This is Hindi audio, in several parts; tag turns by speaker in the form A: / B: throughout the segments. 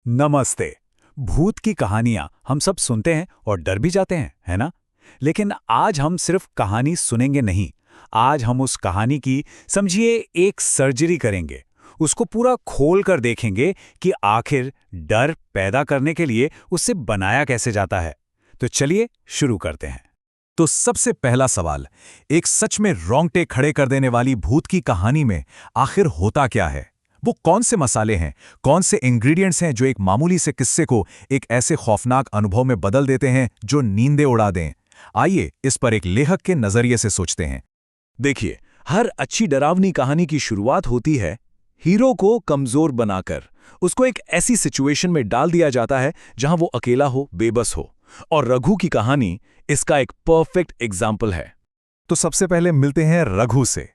A: नमस्ते। भूत की कहानियां हम सब सुनते हैं और डर भी जाते हैं, है ना? लेकिन आज हम सिर्फ कहानी सुनेंगे नहीं। आज हम उस कहानी की, समझिए, एक सर्जरी करेंगे। उसको पूरा खोल कर देखेंगे कि आखिर डर पैदा करने के लिए उससे बनाया कैसे जाता है। तो चलिए शुरू करते हैं।
B: तो सबसे पहला सवाल, एक सच में रोंगटे खड़े कर देने वाली भूत की कहानी में आखिर होता क्या है? वो कौन से मसाले हैं, कौन से इंग्रेडिएंट्स हैं जो एक मामूली से किस्से को एक ऐसे खौफनाक अनुभव में बदल देते हैं जो नींदें उड़ा दें? आइए इस पर एक लेखक के नजरिए से सोचते हैं।
C: देखिए, हर अच्छी डरावनी कहानी की शुरुआत होती है हीरो को कमजोर बनाकर। उसको एक ऐसी सिचुएशन में डाल दिया जाता है जहां वो अकेला हो, बेबस हो। और रघु की कहानी इसका एक परफेक्ट एग्जाम्पल है।
B: तो सबसे पहले मिलते हैं रघु से,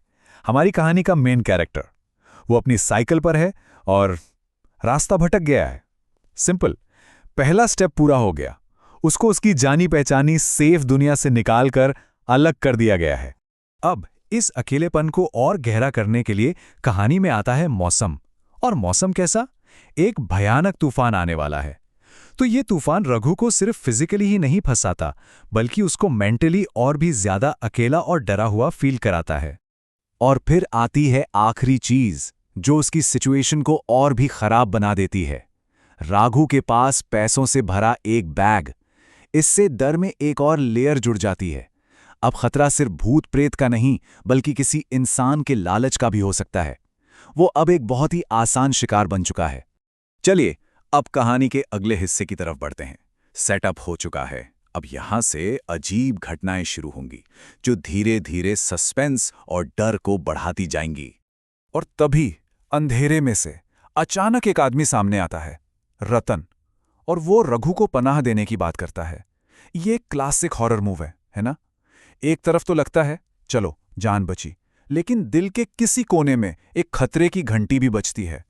B: हमारी कहानी का मेन कैरेक्टर। वो अपनी साइकिल पर है और रास्ता भटक गया है। सिंपल, पहला स्टेप पूरा हो गया। उसको उसकी जानी पहचानी सेफ दुनिया से निकालकर अलग कर दिया गया है। अब इस अकेलेपन को और गहरा करने के लिए कहानी में आता है मौसम। और मौसम कैसा? एक भयानक तूफान आने वाला है। तो ये तूफान रघु को सिर्फ फिजिकली ही नहीं फंसाता, बल्कि उसको मेंटली और भी ज्यादा अकेला और डरा हुआ फील कराता है। और फिर आती है आखिरी चीज जो उसकी सिचुएशन को और भी खराब बना देती है। राघु के पास पैसों से भरा एक बैग। इससे डर में एक और लेयर जुड़ जाती है। अब खतरा सिर्फ भूत प्रेत का नहीं, बल्कि किसी इंसान के लालच का भी हो सकता है। वो अब एक बहुत ही आसान शिकार बन चुका है। चलिए अब कहानी के अगले हिस्से की तरफ बढ़ते हैं। सेटअप हो चुका है। अब यहां से अजीब घटनाएं शुरू होंगी जो धीरे धीरे सस्पेंस और डर को बढ़ाती जाएंगी। और तभी अंधेरे में से अचानक एक आदमी सामने आता है, रतन। और वो रघु को पनाह देने की बात करता है। ये क्लासिक हॉरर मूव है ना? एक तरफ तो लगता है चलो जान बची, लेकिन दिल के किसी कोने में एक खतरे की घंटी भी बजती है।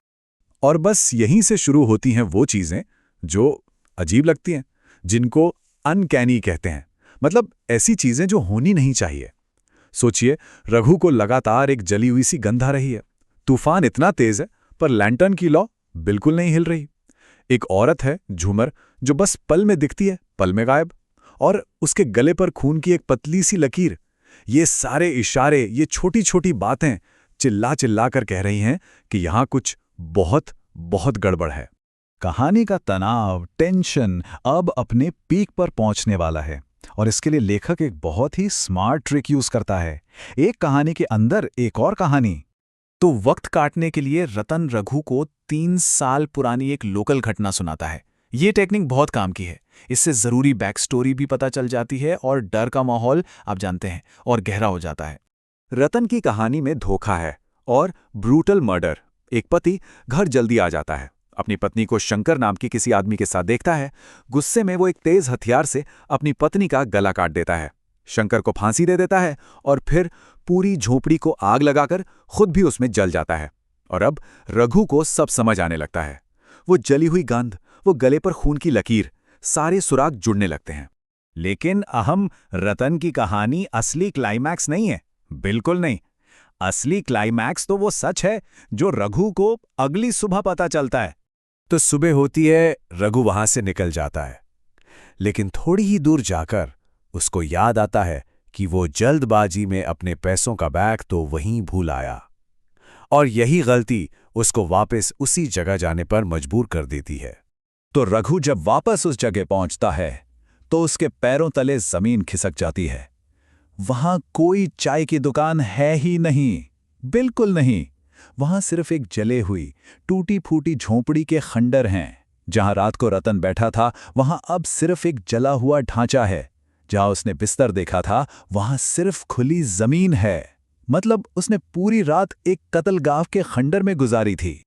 B: और बस यहीं से शुरू होती हैं वो चीजें जो अजीब लगती हैं, जिनको अनकैनी कहते हैं। मतलब ऐसी चीजें जो होनी नहीं चाहिए। सोचिए, रघु को लगातार एक जली हुई सी गंध आ रही है। तूफान इतना तेज है पर लैंटर्न की लौ बिल्कुल नहीं हिल रही। एक औरत है, झूमर, जो बस पल में दिखती है, पल में गायब। और उसके गले पर खून की एक पतली सी लकीर। ये सारे इशारे, ये छोटी छोटी बातें चिल्ला चिल्ला कर कह रही हैं कि यहां कुछ बहुत बहुत गड़बड़ है। कहानी का तनाव, टेंशन अब अपने पीक पर पहुंचने वाला है। और इसके लिए लेखक एक बहुत ही स्मार्ट ट्रिक यूज करता है। एक कहानी के अंदर एक और कहानी। तो वक्त काटने के लिए रतन रघु को 3 साल पुरानी एक लोकल घटना सुनाता है। ये टेक्निक बहुत काम की है। इससे जरूरी बैक स्टोरी भी पता चल जाती है और डर का माहौल, आप जानते हैं, और गहरा हो जाता है। रतन की कहानी में धोखा है और ब्रूटल मर्डर। एक पति घर जल्दी आ जाता है, अपनी पत्नी को शंकर नाम की किसी आदमी के साथ देखता है। गुस्से में वो एक तेज हथियार से अपनी पत्नी का गला काट देता है। शंकर को फांसी दे देता है और फिर पूरी झोपड़ी को आग लगाकर खुद भी उसमें जल जाता है। और अब रघु को सब समझ आने लगता है। वो जली हुई गंध, वो गले पर खून की लकीर, सारे सुराग जुड़ने लगते हैं। लेकिन अहम, रतन की कहानी असली क्लाइमैक्स नहीं है। बिल्कुल नहीं। असली क्लाइमैक्स तो वो सच है जो रघु को अगली सुबह पता चलता है। तो सुबह होती है, रघु वहां से निकल जाता है। लेकिन थोड़ी ही दूर जाकर उसको याद आता है कि वो जल्दबाजी में अपने पैसों का बैग तो वहीं भूल आया। और यही गलती उसको वापस उसी जगह जाने पर मजबूर कर देती है। तो रघु जब वापस उस जगह पहुंचता है तो उसके पैरों तले जमीन खिसक जाती है। वहां कोई चाय की दुकान है ही नहीं, बिल्कुल नहीं। वहां सिर्फ एक जले हुई, टूटी फूटी झोंपड़ी के खंडर हैं। जहां रात को रतन बैठा था, वहां अब सिर्फ एक जला हुआ ढांचा है। जहां उसने बिस्तर देखा था, वहां सिर्फ खुली जमीन है। मतलब उसने पूरी रात एक कत्लगाह के खंडर में गुजारी थी।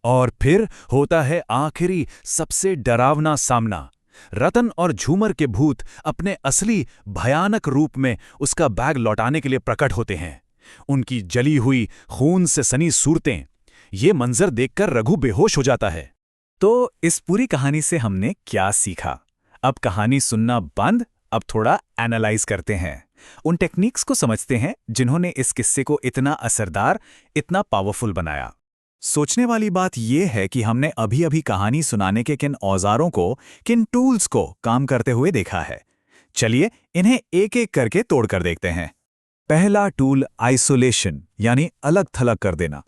B: और फिर होता है आखिरी सबसे डरावना सामना। रतन और झूमर के भूत अपने असली भयानक रूप में उसका बैग लौटाने के लिए प्रकट होते हैं। उनकी जली हुई, खून से सनी सूरतें, ये मंजर देखकर रघु बेहोश हो जाता है। तो इस पूरी कहानी से हमने क्या सीखा? अब कहानी सुनना बंद, अब थोड़ा एनालाइज करते हैं। उन टेक्निक्स को समझते हैं जिन्होंने इस किस्से को इतना असरदार, इतना पावरफुल बनाया। सोचने वाली बात यह है कि हमने अभी अभी कहानी सुनाने के किन औजारों को, किन टूल्स को काम करते हुए देखा है। चलिए इन्हें एक एक करके तोड़कर देखते हैं। पहला टूल आइसोलेशन, यानी अलग थलग कर देना।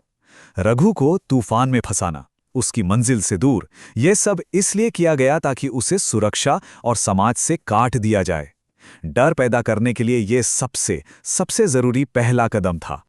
B: रघु को तूफान में फंसाना, उसकी मंजिल से दूर, यह सब इसलिए किया गया ताकि उसे सुरक्षा और समाज से काट दिया जाए। डर पैदा करने के लिए यह सबसे जरूरी पहला कदम था।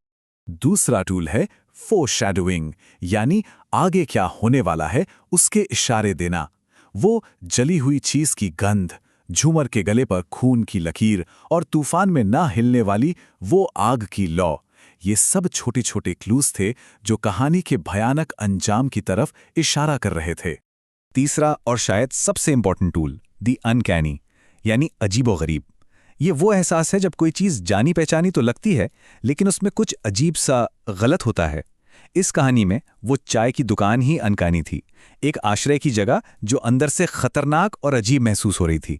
B: दूसरा टूल है फोरशैडोइंग, यानी आगे क्या होने वाला है उसके इशारे देना। वो जली हुई चीज की गंध, झूमर के गले पर खून की लकीर और तूफान में ना हिलने वाली वो आग की लौ, ये सब छोटे छोटे क्लूज थे जो कहानी के भयानक अंजाम की तरफ इशारा कर रहे थे। तीसरा और शायद सबसे इंपॉर्टेंट टूल, द अनकैनी, यानी अजीबोगरीब। ये वो एहसास है जब कोई चीज़ जानी पहचानी तो लगती है, लेकिन उसमें कुछ अजीब सा गलत होता है। इस कहानी में वो चाय की दुकान ही अनकानी थी, एक आश्रय की जगह जो अंदर से खतरनाक और अजीब महसूस हो रही थी।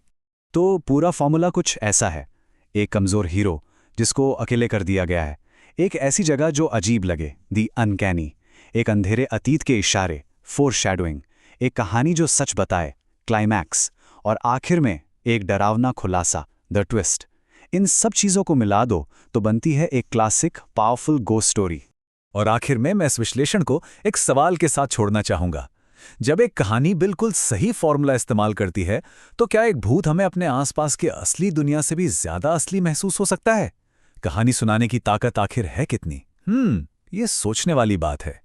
A: तो पूरा फॉर्मूला कुछ ऐसा है। एक कमज़ोर हीरो जिसको अकेले कर दिया गया है, एक ऐसी जगह जो अजीब लगे, दी अनकैनी, एक अंधेरे अतीत के इशारे, फोरशैडोइंग, एक कहानी जो सच बताए, क्लाइमैक्स, और आखिर में एक डरावना खुलासा, द ट्विस्ट। इन सब चीज़ों को मिला दो तो बनती है एक क्लासिक पावरफुल गोस्ट स्टोरी।
B: और आखिर में मैं इस विश्लेषण को एक सवाल के साथ छोड़ना चाहूंगा। जब एक कहानी बिल्कुल सही फॉर्मूला इस्तेमाल करती है, तो क्या एक भूत हमें अपने आसपास के असली दुनिया से भी ज्यादा असली महसूस हो सकता है? कहानी सुनाने की ताकत आखिर है कितनी? ये सोचने वाली बात है।